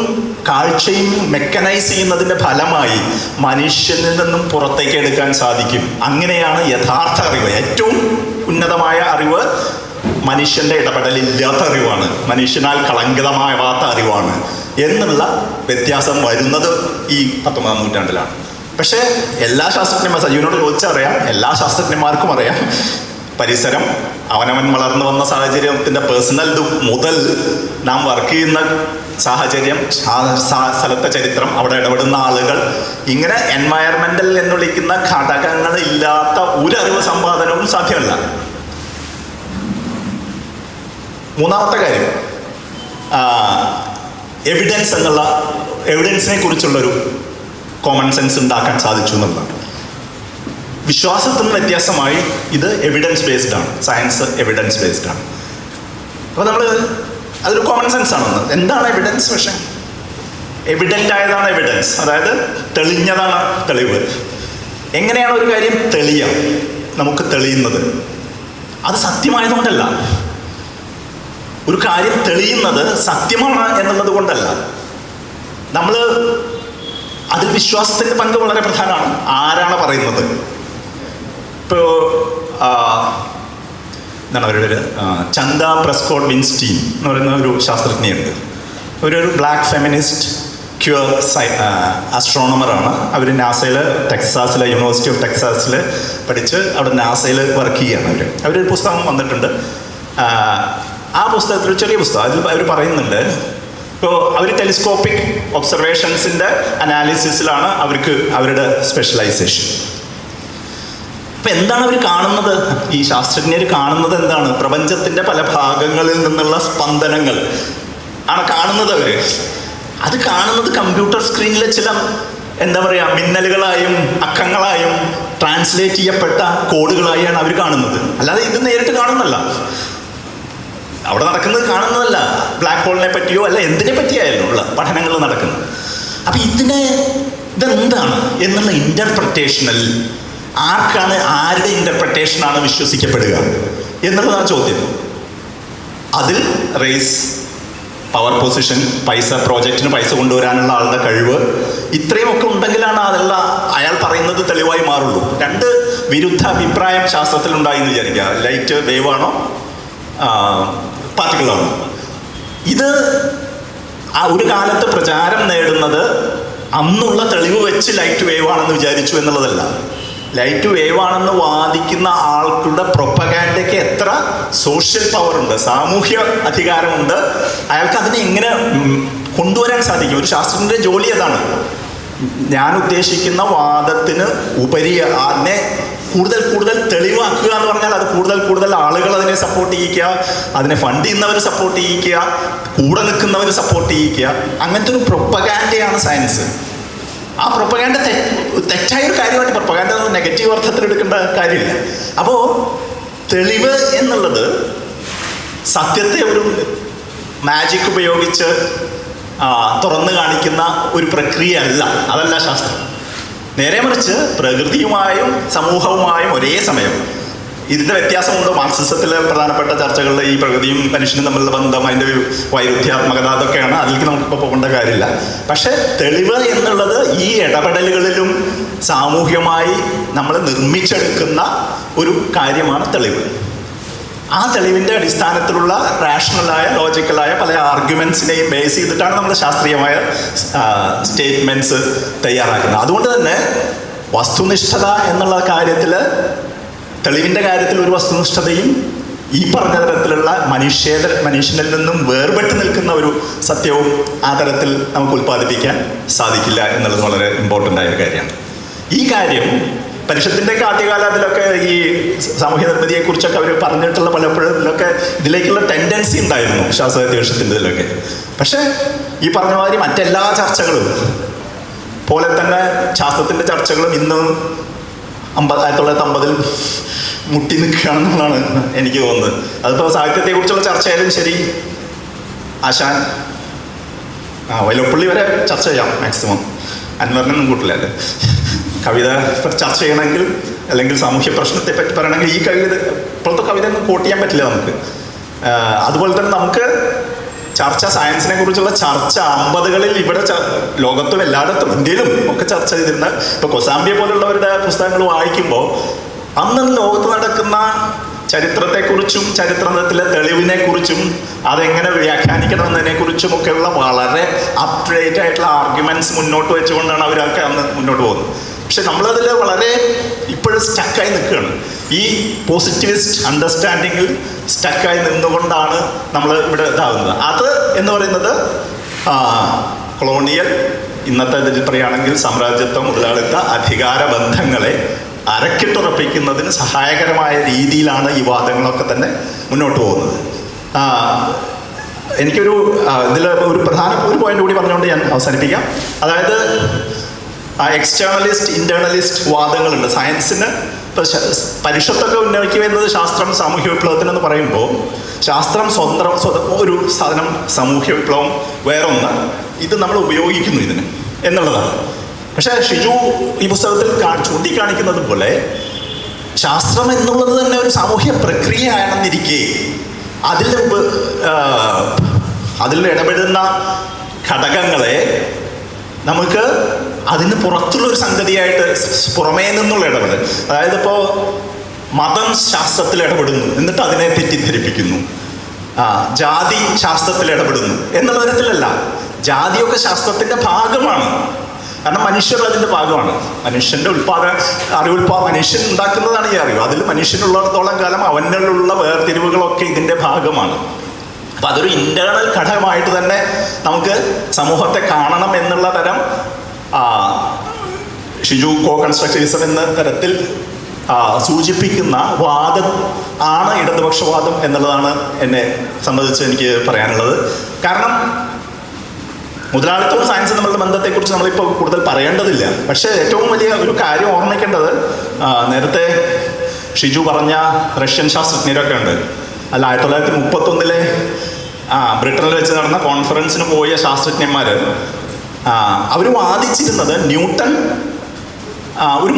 കാഴ്ചയും മെക്കനൈസ് ചെയ്യുന്നതിൻ്റെ ഫലമായി മനുഷ്യനിൽ നിന്നും പുറത്തേക്ക് എടുക്കാൻ സാധിക്കും. അങ്ങനെയാണ് യഥാർത്ഥ അറിവ്. ഏറ്റവും ഉന്നതമായ അറിവ് മനുഷ്യൻ്റെ ഇടപെടലില്ലാത്ത അറിവാണ്, മനുഷ്യനാൽ കളങ്കിതമാവാത്ത അറിവാണ് എന്നുള്ള വ്യത്യാസം വരുന്നത് ഈ 19-ാം നൂറ്റാണ്ടിലാണ്. പക്ഷേ എല്ലാ ശാസ്ത്രജ്ഞന്മാർ, സജീവനോട് ചോദിച്ചറിയാം, എല്ലാ ശാസ്ത്രജ്ഞന്മാർക്കും അറിയാം, പരിസരം, അവനവൻ വളർന്നു വന്ന സാഹചര്യത്തിൻ്റെ പേഴ്സണൽ മുതൽ നാം വർക്ക് ചെയ്യുന്ന സാഹചര്യം, സ്ഥലത്തെ ചരിത്രം, അവിടെ ഇടപെടുന്ന ആളുകൾ, ഇങ്ങനെ എൻവയറമെൻ്റൽ എന്ന് വിളിക്കുന്ന ഘടകങ്ങൾ ഇല്ലാത്ത ഒരു അറിവ് സമ്പാദനവും സാധ്യമല്ല. മൂന്നാമത്തെ കാര്യം, എവിഡൻസിനെ കുറിച്ചുള്ളൊരു കോമൺ സെൻസ് ഉണ്ടാക്കാൻ സാധിച്ചു എന്നുള്ളതാണ്. വിശ്വാസത്തിൽ നിന്ന് വ്യത്യാസമായി ഇത് എവിഡൻസ് ബേസ്ഡ് ആണ്. സയൻസ് എവിഡൻസ് ബേസ്ഡ് ആണ്. അപ്പോൾ അതൊരു കോമൺ സെൻസ് ആണെന്ന്. എന്താണ് എവിഡൻസ്? പക്ഷേ എവിഡൻ്റ് ആയതാണ് എവിഡൻസ്, അതായത് തെളിഞ്ഞതാണ് തെളിവ്. എങ്ങനെയാണ് ഒരു കാര്യം നമുക്ക് തെളിയുന്നത്? അത് സത്യമായതുകൊണ്ടല്ല. ഒരു കാര്യം തെളിയുന്നത് സത്യമാണ് എന്നുള്ളത് കൊണ്ടല്ല. നമ്മൾ അതിൽ വിശ്വാസത്തിൻ്റെ പങ്ക് വളരെ പ്രധാനമാണ്. ആരാണ് പറയുന്നത്? ഇപ്പോൾ എന്താണ് അവരുടെ പേര്? ചന്ദ പ്രസ്കോട്ട് വിൻസ്റ്റീൻ എന്ന് പറയുന്ന ഒരു ശാസ്ത്രജ്ഞയുണ്ട്. ഒരു ബ്ലാക്ക് ഫെമിനിസ്റ്റ് ക്യൂർ ആസ്ട്രോണമറാണ്. അവർ നാസയിൽ, ടെക്സാസിലെ യൂണിവേഴ്സിറ്റി ഓഫ് ടെക്സാസിൽ പഠിച്ച് അവിടെ നാസയിൽ വർക്ക് ചെയ്യുകയാണ്. അവരൊരു പുസ്തകം വന്നിട്ടുണ്ട്. ആ പുസ്തകത്തിൽ, ഒരു ചെറിയ പുസ്തകം, അതിൽ അവർ പറയുന്നുണ്ട്, ഇപ്പോൾ അവർ ടെലിസ്കോപ്പിക് ഒബ്സർവേഷൻസിൻ്റെ അനാലിസിസിലാണ് അവരുടെ സ്പെഷ്യലൈസേഷൻ. അപ്പം എന്താണ് അവർ കാണുന്നത്? ഈ ശാസ്ത്രജ്ഞർ കാണുന്നത് എന്താണ്? പ്രപഞ്ചത്തിൻ്റെ പല ഭാഗങ്ങളിൽ നിന്നുള്ള സ്പന്ദനങ്ങൾ ആണ് കാണുന്നത്. അത് കാണുന്നത് കമ്പ്യൂട്ടർ സ്ക്രീനിലെ ചില മിന്നലുകളായും അക്കങ്ങളായും ട്രാൻസ്ലേറ്റ് ചെയ്യപ്പെട്ട കോഡുകളായാണ് അവർ കാണുന്നത്. അല്ലാതെ ഇത് നേരിട്ട് കാണുന്നല്ല, അവിടെ നടക്കുന്നത് കാണുന്നതല്ല. ബ്ലാക്ക് ഹോളിനെ പറ്റിയോ അല്ല എന്തിനെ പറ്റിയായാലും ഉള്ള പഠനങ്ങൾ നടക്കുന്നത്. അപ്പം ഇതെന്താണ് എന്നുള്ള ഇൻ്റർപ്രിട്ടേഷനിൽ ആരുടെ ഇൻ്റർപ്രിട്ടേഷനാണ് വിശ്വസിക്കപ്പെടുക എന്നുള്ളതാണ് ചോദ്യം. അതിൽ റേസ്, പവർ പൊസിഷൻ, പ്രോജക്റ്റിന് പൈസ കൊണ്ടുവരാനുള്ള ആളുടെ കഴിവ്, ഇത്രയുമൊക്കെ ഉണ്ടെങ്കിലാണ് അയാൾ പറയുന്നത് തെളിവായി മാറുള്ളൂ. രണ്ട് വിരുദ്ധ അഭിപ്രായം ശാസ്ത്രത്തിലുണ്ടായി എന്ന് വിചാരിക്കുക. ലൈറ്റ് വേവ് ആണോ പാർട്ടിക്കിളാണോ? ഇത് ഒരു കാലത്ത് പ്രചാരം നേടുന്നത് അന്നുള്ള തെളിവ് വെച്ച് ലൈറ്റ് വേവ് ആണെന്ന് വിചാരിച്ചു എന്നുള്ളതല്ല. ലൈറ്റ് വേവ് ആണെന്ന് വാദിക്കുന്ന ആൾക്കുടെ പ്രൊപ്പഗാൻഡയ്ക്ക് എത്ര സോഷ്യൽ പവറുണ്ട്, സാമൂഹ്യ അധികാരമുണ്ട്, അയാൾക്ക് അതിനെ എങ്ങനെ കൊണ്ടുവരാൻ സാധിക്കും? ഒരു ശാസ്ത്രജ്ഞൻ്റെ ജോലി അതാണ്. ഞാൻ ഉദ്ദേശിക്കുന്ന വാദത്തിന് ഉപരി അതിനെ കൂടുതൽ തെളിവാക്കുക എന്ന് പറഞ്ഞാൽ അത് കൂടുതൽ ആളുകൾ അതിനെ സപ്പോർട്ട് ചെയ്യിക്കുക, അതിനെ ഫണ്ട് ചെയ്യുന്നവർ സപ്പോർട്ട് ചെയ്യിക്കുക, കൂടെ നിൽക്കുന്നവർ സപ്പോർട്ട് ചെയ്യിക്കുക. അങ്ങനത്തെ ഒരു പ്രൊപ്പഗാൻഡയാണ് സയൻസ്. ആ പ്രൊപ്പഗാൻഡ തെറ്റായൊരു കാര്യമായിട്ട്, പ്രൊപ്പഗാൻഡ നെഗറ്റീവ് അർത്ഥത്തിൽ എടുക്കേണ്ട കാര്യമില്ല. അപ്പോൾ തെളിവ് എന്നുള്ളത് സത്യത്തെ ഒരു മാജിക് ഉപയോഗിച്ച് തുറന്നു കാണിക്കുന്ന ഒരു പ്രക്രിയ അല്ല. അതല്ല ശാസ്ത്രം. നേരെ മറിച്ച് പ്രകൃതിയുമായും സമൂഹവുമായും ഒരേ സമയം ഇതിൻ്റെ വ്യത്യാസമുണ്ട്. മാർക്സിസത്തിലെ പ്രധാനപ്പെട്ട ചർച്ചകളിൽ ഈ പ്രകൃതിയും മനുഷ്യനും തമ്മിലുള്ള ബന്ധം, അതിൻ്റെ വൈരുദ്ധ്യാത്മകത, അതൊക്കെയാണ്. അതിലേക്ക് നമുക്കിപ്പോൾ പോകേണ്ട കാര്യമില്ല. പക്ഷേ തെളിവ് എന്നുള്ളത് ഈ ഇടപെടലുകളിലും സാമൂഹ്യമായി നമ്മൾ നിർമ്മിച്ചെടുക്കുന്ന ഒരു കാര്യമാണ് തെളിവ്. ആ തെളിവിൻ്റെ അടിസ്ഥാനത്തിലുള്ള റാഷണലായ, ലോജിക്കലായ പല ആർഗ്യുമെൻസിനെയും ബേസ് ചെയ്തിട്ടാണ് നമ്മൾ ശാസ്ത്രീയമായ സ്റ്റേറ്റ്മെൻറ്റ്സ് തയ്യാറാക്കുന്നത്. അതുകൊണ്ട് തന്നെ വസ്തുനിഷ്ഠത എന്നുള്ള കാര്യത്തിൽ, തെളിവിൻ്റെ കാര്യത്തിൽ ഒരു വസ്തുനിഷ്ഠതയും ഈ പറഞ്ഞ തരത്തിലുള്ള മനുഷ്യനിൽ നിന്നും വേർപെട്ട് നിൽക്കുന്ന ഒരു സത്യവും ആ തരത്തിൽ നമുക്ക് ഉൽപ്പാദിപ്പിക്കാൻ സാധിക്കില്ല എന്നുള്ളത് വളരെ ഇമ്പോർട്ടൻ്റ് ആയ കാര്യമാണ്. ഈ കാര്യം പരിഷത്തിൻ്റെ ആദ്യകാലത്തിലൊക്കെ ഈ സാമൂഹ്യ നിർമ്മിതിയെക്കുറിച്ചൊക്കെ അവർ പറഞ്ഞിട്ടുള്ള പലപ്പോഴൊക്കെ ഇതിലേക്കുള്ള ടെൻഡൻസി ഉണ്ടായിരുന്നു ശാസ്ത്ര പരിഷത്തിൻ്റെ ഇതിലൊക്കെ. പക്ഷേ ഈ പറഞ്ഞ മാതിരി മറ്റെല്ലാ ചർച്ചകളും പോലെ തന്നെ ശാസ്ത്രത്തിൻ്റെ ചർച്ചകളും ഇന്ന് 1950 മുട്ടി നിൽക്കുകയാണെന്നുള്ളതാണ് എനിക്ക് തോന്നുന്നത്. അതിപ്പോൾ സാഹിത്യത്തെക്കുറിച്ചുള്ള ചർച്ചയായാലും ശരി, ആശാൻ വൈലോപ്പള്ളി വരെ ചർച്ച ചെയ്യാം മാക്സിമം, അൻവറിനൊന്നും കൂട്ടില്ല അല്ലേ. കവിത ചർച്ച ചെയ്യണമെങ്കിൽ അല്ലെങ്കിൽ സാമൂഹ്യ പ്രശ്നത്തെ പറ്റി പറയണമെങ്കിൽ ഈ കവിത ഇപ്പോഴത്തെ കവിത ഒന്നും കോട്ട് ചെയ്യാൻ പറ്റില്ല നമുക്ക്. അതുപോലെ തന്നെ നമുക്ക് ചർച്ച, സയൻസിനെ കുറിച്ചുള്ള ചർച്ച 50കളിൽ ഇവിടെ ലോകത്തും എല്ലായിടത്തും ഇന്ത്യയിലും ഒക്കെ ചർച്ച ചെയ്തിരുന്ന, ഇപ്പോൾ കൊസാംബിയെ പോലുള്ളവരുടെ പുസ്തകങ്ങൾ വായിക്കുമ്പോൾ അന്ന് ലോകത്ത് നടക്കുന്ന ചരിത്രത്തെക്കുറിച്ചും ചരിത്രത്തിലെ തെളിവിനെക്കുറിച്ചും അതെങ്ങനെ വ്യാഖ്യാനിക്കണമെന്നതിനെക്കുറിച്ചും ഒക്കെയുള്ള വളരെ അപ് ടു ഡേറ്റ് ആയിട്ടുള്ള ആർഗ്യുമെന്റ്സ് മുന്നോട്ട് വെച്ചുകൊണ്ടാണ് അവരൊക്കെ അന്ന് മുന്നോട്ട് പോകുന്നത്. പക്ഷെ നമ്മളതിൽ വളരെ ഇപ്പോഴും സ്റ്റക്കായി നിൽക്കുകയാണ്. ഈ പോസിറ്റിവിസ്റ്റ് അണ്ടർസ്റ്റാൻഡിങ്ങിൽ സ്റ്റക്കായി നിന്നുകൊണ്ടാണ് നമ്മൾ ഇവിടെ ഇതാകുന്നത്. അത് എന്ന് പറയുന്നത് കൊളോണിയൽ, ഇന്നത്തെ ഇതിൽ പറയുകയാണെങ്കിൽ സാമ്രാജ്യത്വ മുതലാളിത്ത അധികാര ബന്ധങ്ങളെ അരക്കിട്ടുറപ്പിക്കുന്നതിന് സഹായകരമായ രീതിയിലാണ് ഈ വാദങ്ങളൊക്കെ തന്നെ മുന്നോട്ട് പോകുന്നത്. എനിക്കൊരു ഇതിൽ ഒരു പ്രധാന ഒരു പോയിന്റ് കൂടി പറഞ്ഞുകൊണ്ട് ഞാൻ അവസാനിപ്പിക്കാം. അതായത് എക്സ്റ്റേണലിസ്റ്റ്, ഇന്റേണലിസ്റ്റ് വാദങ്ങളുണ്ട് സയൻസിന്. ഇപ്പോൾ പരിഷത്തൊക്കെ ഉന്നയിക്കുക വരുന്നത് ശാസ്ത്രം സാമൂഹ്യ വിപ്ലവത്തിനെന്ന് പറയുമ്പോൾ ശാസ്ത്രം സ്വന്തം ഒരു സാധനം, സാമൂഹ്യ വിപ്ലവം വേറൊന്ന്, ഇത് നമ്മൾ ഉപയോഗിക്കുന്നു ഇതിന് എന്നുള്ളതാണ്. പക്ഷേ ഷിജു ഈ പുസ്തകത്തിൽ ചൂണ്ടിക്കാണിക്കുന്നത് പോലെ ശാസ്ത്രം എന്നുള്ളത് തന്നെ ഒരു സാമൂഹ്യ പ്രക്രിയയാണെന്നിരിക്കെ അതിൽ ഇടപെടുന്ന ഘടകങ്ങളെ നമുക്ക് അതിന് പുറത്തുള്ളൊരു സംഗതിയായിട്ട് പുറമേ നിന്നുള്ള ഇടപെടൽ, അതായത് ഇപ്പോൾ മതം ശാസ്ത്രത്തിൽ ഇടപെടുന്നു എന്നിട്ട് അതിനെ തെറ്റിദ്ധരിപ്പിക്കുന്നു, ജാതി ശാസ്ത്രത്തിൽ ഇടപെടുന്നു എന്നുള്ള തരത്തിലല്ല. ജാതിയൊക്കെ ശാസ്ത്രത്തിൻ്റെ ഭാഗമാണ്. കാരണം മനുഷ്യർ അതിൻ്റെ ഭാഗമാണ്. മനുഷ്യൻ്റെ മനുഷ്യൻ ഉണ്ടാക്കുന്നതാണ് ഈ അറിവ്. അതിൽ മനുഷ്യനുള്ളിടത്തോളം കാലം അവനിലുള്ള വേർതിരിവുകളൊക്കെ ഇതിൻ്റെ ഭാഗമാണ്. അപ്പം അതൊരു ഇൻറ്റേർണൽ ഘടകമായിട്ട് തന്നെ നമുക്ക് സമൂഹത്തെ കാണണം എന്നുള്ള തരം ഷിജു കൺസ്ട്രക്റ്റിവിസം എന്ന തരത്തിൽ സൂചിപ്പിക്കുന്ന വാദം ആണ് ഇടതുപക്ഷവാദം എന്നുള്ളതാണ് എന്നെ സംബന്ധിച്ച് എനിക്ക് പറയാനുള്ളത്. കാരണം മുതലാളിത്തവും സയൻസും തമ്മിലുള്ള ബന്ധത്തെക്കുറിച്ച് നമ്മളിപ്പോൾ കൂടുതൽ പറയേണ്ടതില്ല. പക്ഷേ ഏറ്റവും വലിയ ഒരു കാര്യം ഓർമ്മിക്കേണ്ടത്, നേരത്തെ ഷിജു പറഞ്ഞ റഷ്യൻ ശാസ്ത്രജ്ഞരൊക്കെ ഉണ്ട്. അല്ല, 1931 ബ്രിട്ടനിൽ വെച്ച് നടന്ന കോൺഫറൻസിന് പോയ ശാസ്ത്രജ്ഞന്മാർ അവർ വാദിച്ചിരുന്നത് ന്യൂട്ടൺ ഒരു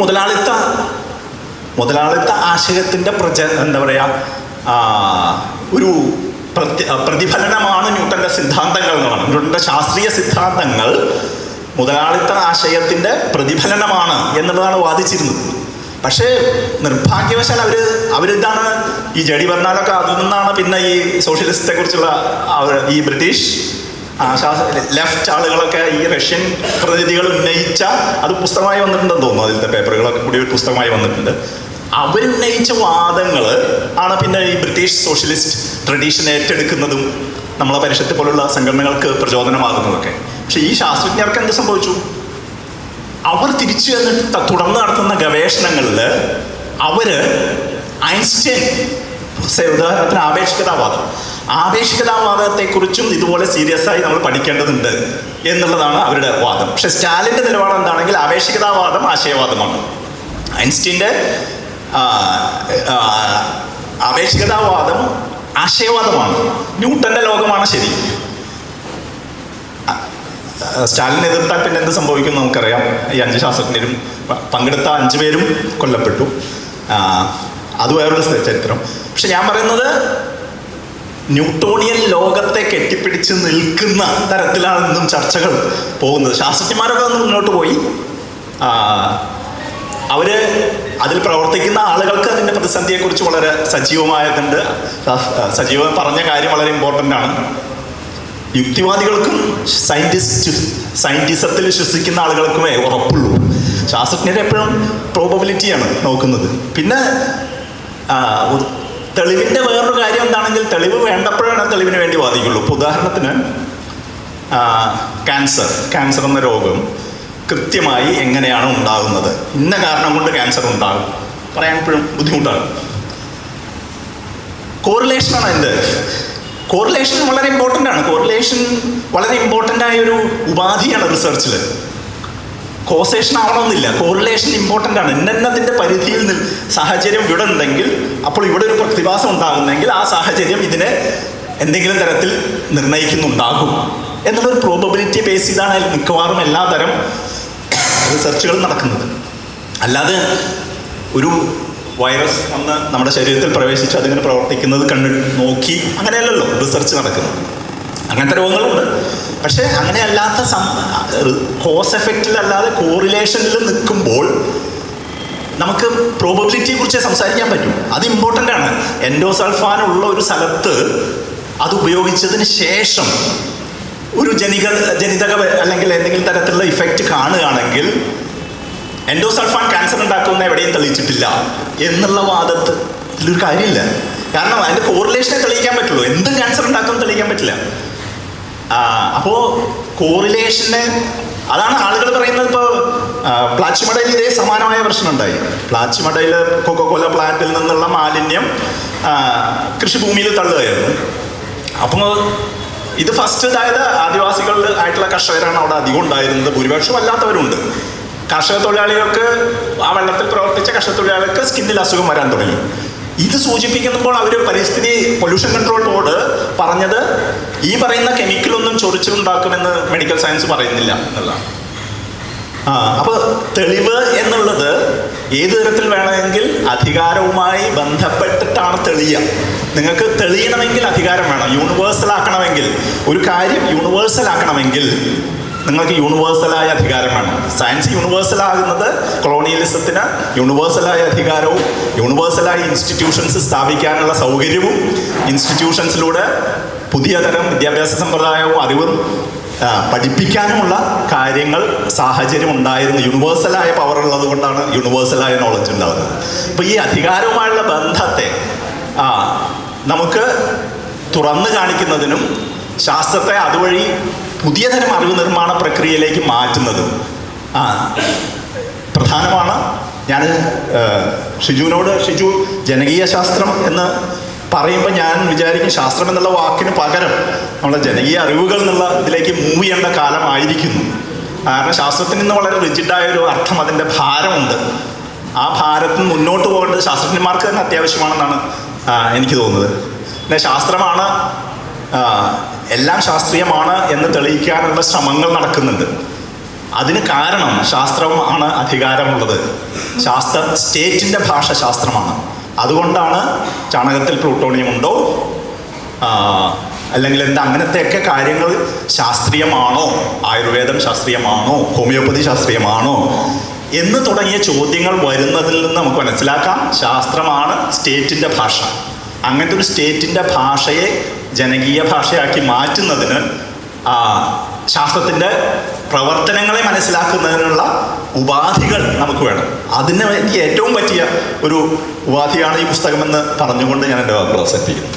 മുതലാളിത്ത ആശയത്തിൻ്റെ എന്താ പറയുക ഒരു പ്രതിഫലനമാണ് ന്യൂട്ടൻ്റെ സിദ്ധാന്തങ്ങൾ എന്നാണ്. ന്യൂട്ടൻ്റെ ശാസ്ത്രീയ സിദ്ധാന്തങ്ങൾ മുതലാളിത്ത ആശയത്തിൻ്റെ പ്രതിഫലനമാണ് എന്നുള്ളതാണ് വാദിച്ചിരുന്നത്. പക്ഷേ നിർഭാഗ്യവശാൽ അവരിതാണ് ഈ ജഡി ബർണാലൊക്കെ അതിൽ നിന്നാണ് പിന്നെ ഈ സോഷ്യലിസത്തെ കുറിച്ചുള്ള ഈ ബ്രിട്ടീഷ് ലെഫ്റ്റ് ആളുകളൊക്കെ ഈ റഷ്യൻ പ്രതിനിധികൾ ഉന്നയിച്ച, അത് പുസ്തകമായി വന്നിട്ടുണ്ടെന്ന് തോന്നുന്നു, അതിലത്തെ പേപ്പറുകളൊക്കെ കൂടി ഒരു പുസ്തകമായി വന്നിട്ടുണ്ട്. അവരുന്നയിച്ച വാദങ്ങൾ ആണ് പിന്നെ ഈ ബ്രിട്ടീഷ് സോഷ്യലിസ്റ്റ് ട്രഡീഷൻ ഏറ്റെടുക്കുന്നതും നമ്മളെ പരിഷത്ത് പോലുള്ള സംഘടനകൾക്ക് പ്രചോദനമാകുന്നതൊക്കെ. പക്ഷെ ഈ ശാസ്ത്രജ്ഞർക്ക് എന്ത് സംഭവിച്ചു? അവർ തിരിച്ചു വന്നിട്ട് തുടർന്ന് നടത്തുന്ന ഗവേഷണങ്ങളിൽ ഐൻസ്റ്റൈൻ ഉദാഹരണത്തിന് ആപേക്ഷികതാവാദത്തെക്കുറിച്ചും ഇതുപോലെ സീരിയസ് ആയി നമ്മൾ പഠിക്കേണ്ടതുണ്ട് എന്നുള്ളതാണ് അവരുടെ വാദം. പക്ഷെ സ്റ്റാലിൻ്റെ നിലപാട് എന്താണെങ്കിൽ ആപേക്ഷികതാവാദം ആശയവാദമാണ്. ഐൻസ്റ്റീൻ്റെ ആപേക്ഷികതാവാദം ആശയവാദമാണ്. ന്യൂട്ടൻ്റെ ലോകമാണ് ശരി. സ്റ്റാലിനെ എതിർത്താൽ പിന്നെ എന്ത് സംഭവിക്കും നമുക്കറിയാം. ഈ 5 ശാസ്ത്രജ്ഞരും പങ്കെടുത്ത 5 പേരും കൊല്ലപ്പെട്ടു. അത് വേറൊരു ചരിത്രം. പക്ഷെ ഞാൻ പറയുന്നത് ന്യൂട്ടോണിയൻ ലോകത്തെ കെട്ടിപ്പിടിച്ച് നിൽക്കുന്ന തരത്തിലാണ് ഇന്നും ചർച്ചകൾ പോകുന്നത്. ശാസ്ത്രജ്ഞന്മാരൊക്കെ ഒന്ന് മുന്നോട്ട് പോയി. അതിൽ പ്രവർത്തിക്കുന്ന ആളുകൾക്ക് അതിൻ്റെ പ്രതിസന്ധിയെക്കുറിച്ച് വളരെ സജീവമായതുണ്ട്. പറഞ്ഞ കാര്യം വളരെ ഇമ്പോർട്ടൻ്റ് ആണ്. യുക്തിവാദികൾക്കും സയൻറ്റിസത്തിൽ വിശ്വസിക്കുന്ന ആളുകൾക്കുമേ ഉറപ്പുള്ളൂ. ശാസ്ത്രജ്ഞരെ എപ്പോഴും പ്രോബബിലിറ്റിയാണ് നോക്കുന്നത്. പിന്നെ തെളിവിൻ്റെ വേറൊരു കാര്യം എന്താണെങ്കിൽ തെളിവ് വേണ്ടപ്പോഴാണ് തെളിവിന് വേണ്ടി വാദിക്കുള്ളൂ. ഇപ്പോൾ ഉദാഹരണത്തിന് ക്യാൻസർ എന്ന രോഗം കൃത്യമായി എങ്ങനെയാണ് ഉണ്ടാകുന്നത്, ഇന്ന കാരണം കൊണ്ട് ക്യാൻസർ ഉണ്ടാകും പറയാൻ എപ്പോഴും ബുദ്ധിമുട്ടാണ്. കോറിലേഷനാണ് അതിൻ്റെ. കോറിലേഷൻ വളരെ ഇമ്പോർട്ടൻ്റ് ആണ്. കോറിലേഷൻ വളരെ ഇമ്പോർട്ടൻ്റ് ആയൊരു ഉപാധിയാണ് റിസർച്ചിൽ. കോസേഷൻ ആവണമെന്നില്ല, കോറിലേഷൻ ഇമ്പോർട്ടൻ്റ് ആണ്. ഇന്നതിൻ്റെ പരിധിയിൽ സാഹചര്യം ഇവിടെ ഉണ്ടെങ്കിൽ അപ്പോൾ ഇവിടെ ഒരു പ്രതിഭാസം ഉണ്ടാകുന്നെങ്കിൽ ആ സാഹചര്യം ഇതിനെ എന്തെങ്കിലും തരത്തിൽ നിർണ്ണയിക്കുന്നുണ്ടാകും എന്നുള്ളൊരു പ്രോബബിലിറ്റി ബേസ് ചെയ്താണ് മിക്കവാറും എല്ലാ തരം റിസർച്ചുകളും നടക്കുന്നത്. അല്ലാതെ ഒരു വൈറസ് വന്ന് നമ്മുടെ ശരീരത്തിൽ പ്രവേശിച്ച് അതിങ്ങനെ പ്രവർത്തിക്കുന്നത് നോക്കി അങ്ങനെയല്ലല്ലോ റിസർച്ച് നടക്കുന്നത്. അങ്ങനത്തെ രോഗങ്ങളുണ്ട്. പക്ഷേ അങ്ങനെയല്ലാത്ത കോസ് എഫക്റ്റിലല്ലാതെ കോറിലേഷനിൽ നിൽക്കുമ്പോൾ നമുക്ക് പ്രോബബിലിറ്റിയെ കുറിച്ച് സംസാരിക്കാൻ പറ്റും. അത് ഇമ്പോർട്ടൻ്റ് ആണ്. എൻഡോസൾഫാൻ ഉള്ള ഒരു സ്ഥലത്ത് അത് ഉപയോഗിച്ചതിന് ശേഷം ഒരു ജനിതക അല്ലെങ്കിൽ എന്തെങ്കിലും തരത്തിലുള്ള ഇഫക്റ്റ് കാണുകയാണെങ്കിൽ എൻഡോസൾഫാൻ ക്യാൻസർ ഉണ്ടാക്കുമെന്ന് എവിടെയും തെളിയിച്ചിട്ടില്ല എന്നുള്ള വാദത്തിലൊരു കാര്യമില്ല. കാരണം അതിൻ്റെ കോറിലേഷനെ തെളിയിക്കാൻ പറ്റുള്ളൂ. എന്തും ക്യാൻസർ ഉണ്ടാക്കുമെന്ന് തെളിയിക്കാൻ പറ്റില്ല. അപ്പോൾ കോറിലേഷന് അതാണ് ആളുകൾ പറയുന്നത്. ഇപ്പോൾ പ്ലാച്ചിമടയിൽ ഇതേ സമാനമായ പ്രശ്നം ഉണ്ടായി. പ്ലാച്ചിമടയിൽ കൊക്കോകോല പ്ലാന്റിൽ നിന്നുള്ള മാലിന്യം കൃഷിഭൂമിയിൽ തള്ളുകയായിരുന്നു. അപ്പോൾ ഇത് ഫസ്റ്റ് അതായത് ആദിവാസികൾ ആയിട്ടുള്ള കർഷകരാണ് അവിടെ അധികം ഉണ്ടായിരുന്നത്. ഭൂരിപക്ഷം അല്ലാത്തവരുണ്ട്. കർഷക തൊഴിലാളികൾക്ക് ആ വെള്ളത്തിൽ പ്രവർത്തിച്ച കർഷക തൊഴിലാളികൾക്ക് സ്കിന്നിൽ അസുഖം വരാൻ തുടങ്ങി. ഇത് സൂചിപ്പിക്കുമ്പോൾ അവർ പരിസ്ഥിതി പൊല്യൂഷൻ കൺട്രോൾ ബോർഡ് പറഞ്ഞത് ഈ പറയുന്ന കെമിക്കലൊന്നും ചൊറിച്ചിലുണ്ടാക്കുമെന്ന് മെഡിക്കൽ സയൻസ് പറയുന്നില്ല എന്നുള്ളതാണ്. അപ്പോൾ തെളിവ് എന്നുള്ളത് ഏത് തരത്തിൽ വേണമെങ്കിൽ അധികാരവുമായി ബന്ധപ്പെട്ടിട്ടാണ് തെളിയുക. നിങ്ങൾക്ക് തെളിയണമെങ്കിൽ അധികാരം വേണം. യൂണിവേഴ്സൽ ആക്കണമെങ്കിൽ ഒരു കാര്യം യൂണിവേഴ്സൽ ആക്കണമെങ്കിൽ നിങ്ങൾക്ക് യൂണിവേഴ്സലായ അധികാരം വേണം. സയൻസ് യൂണിവേഴ്സൽ ആകുന്നത് കൊളോണിയലിസത്തിന് യൂണിവേഴ്സലായ അധികാരവും യൂണിവേഴ്സലായ ഇൻസ്റ്റിറ്റ്യൂഷൻസ് സ്ഥാപിക്കാനുള്ള സൗകര്യവും ഇൻസ്റ്റിറ്റ്യൂഷൻസിലൂടെ പുതിയ തരം വിദ്യാഭ്യാസ സമ്പ്രദായവും അറിവും പഠിപ്പിക്കാനുമുള്ള കാര്യങ്ങൾ സാഹചര്യം ഉണ്ടായിരുന്നു. യൂണിവേഴ്സലായ പവർ ഉള്ളത് കൊണ്ടാണ് യൂണിവേഴ്സലായ നോളജ് ഉണ്ടാകുന്നത്. അപ്പോൾ ഈ അധികാരവുമായുള്ള ബന്ധത്തെ നമുക്ക് തുറന്നു കാണിക്കുന്നതിനും ശാസ്ത്രത്തെ അതുവഴി പുതിയ തരം അറിവ് നിർമ്മാണ പ്രക്രിയയിലേക്ക് മാറ്റുന്നതും പ്രധാനമാണ്. ഞാൻ ഷിജു ജനകീയ ശാസ്ത്രം എന്ന് പറയുമ്പോൾ ഞാൻ വിചാരിക്കും ശാസ്ത്രം എന്നുള്ള വാക്കിന് പകരം നമ്മുടെ ജനകീയ അറിവുകൾ എന്നുള്ള ഇതിലേക്ക് മൂവ് ചെയ്യേണ്ട കാലമായിരിക്കുന്നു. കാരണം ശാസ്ത്രത്തിൽ നിന്ന് വളരെ റിജിഡായൊരു അർത്ഥം, അതിൻ്റെ ഭാരമുണ്ട്. ആ ഭാരത്തിൽ മുന്നോട്ട് പോകേണ്ടത് ശാസ്ത്രജ്ഞന്മാർക്ക് തന്നെ അത്യാവശ്യമാണെന്നാണ് എനിക്ക് തോന്നുന്നത്. പിന്നെ ശാസ്ത്രമാണ് എല്ലാം ശാസ്ത്രീയമാണ് എന്ന് തെളിയിക്കാനുള്ള ശ്രമങ്ങൾ നടക്കുന്നുണ്ട്. അതിന് കാരണം ശാസ്ത്രമാണ് അധികാരമുള്ളത്. സ്റ്റേറ്റിൻ്റെ ഭാഷ ശാസ്ത്രമാണ്. അതുകൊണ്ടാണ് ചാണകത്തിൽ പ്ലൂട്ടോണിയം ഉണ്ടോ അല്ലെങ്കിൽ എന്താ അങ്ങനത്തെയൊക്കെ കാര്യങ്ങൾ ശാസ്ത്രീയമാണോ, ആയുർവേദം ശാസ്ത്രീയമാണോ, ഹോമിയോപ്പതി ശാസ്ത്രീയമാണോ എന്ന് തുടങ്ങിയ ചോദ്യങ്ങൾ വരുന്നതിൽ നിന്ന് നമുക്ക് മനസ്സിലാക്കാം ശാസ്ത്രമാണ് സ്റ്റേറ്റിൻ്റെ ഭാഷ. അങ്ങനത്തെ ഒരു സ്റ്റേറ്റിൻ്റെ ഭാഷയെ ജനകീയ ഭാഷയാക്കി മാറ്റുന്നതിന് ശാസ്ത്രത്തിൻ്റെ പ്രവർത്തനങ്ങളെ മനസ്സിലാക്കുന്നതിനുള്ള ഉപാധികൾ നമുക്ക് വേണം. അതിന് എനിക്ക് ഏറ്റവും പറ്റിയ ഒരു ഉപാധിയാണ് ഈ പുസ്തകമെന്ന് പറഞ്ഞുകൊണ്ട് ഞാൻ എൻ്റെ വാക്കുകൾ അവസാനിപ്പിക്കുന്നു.